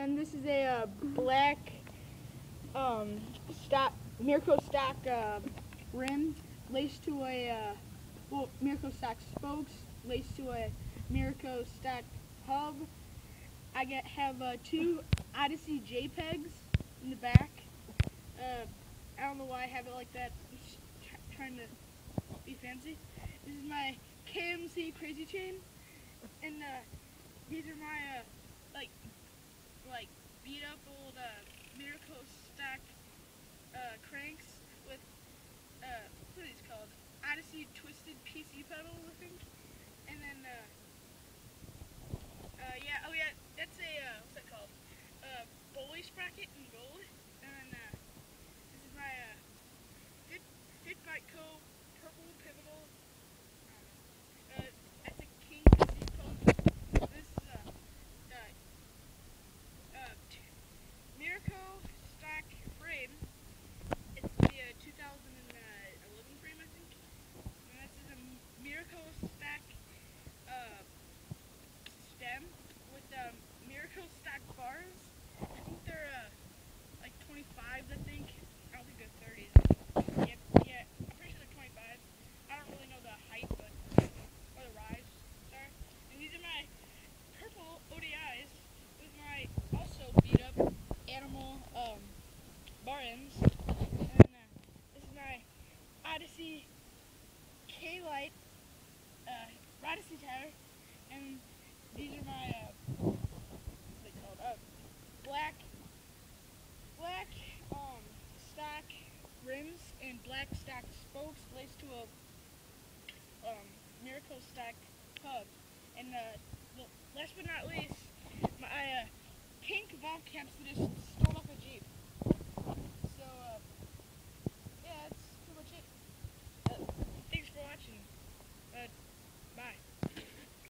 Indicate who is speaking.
Speaker 1: And this is a black stock Mirroco stock rim laced to a Mirroco stock spokes laced to a Mirroco stock hub. I have two Odyssey JPEGs in the back. I don't know why I have it like that. I'm just trying to be fancy. This is my KMC crazy chain, and these are my like beat up old Mirroco stock cranks with what are these called? Odyssey twisted PC pedal, I think. And then yeah, that's a what's that called? Bully sprocket in gold. And this is my Fit Co. purple pivotal. That's a King PC pump. This is Mirroco stock frame. It's the 2011 frame, I think. And this is a Mirroco stock stem with Mirroco stock bars. I think they're like 25s, I think. I don't think they're 30s. Yeah, I'm pretty sure they're 25s. I don't really know the height, but or the rise. Sorry. And these are my purple ODIs with my also beat up animal bar ends. And this is my Odyssey K-Light Odyssey tire. And these are my what's it called? Black stock rims and black stock spokes laced to a Mirroco stock hub. And last but not least, my pink valve caps for this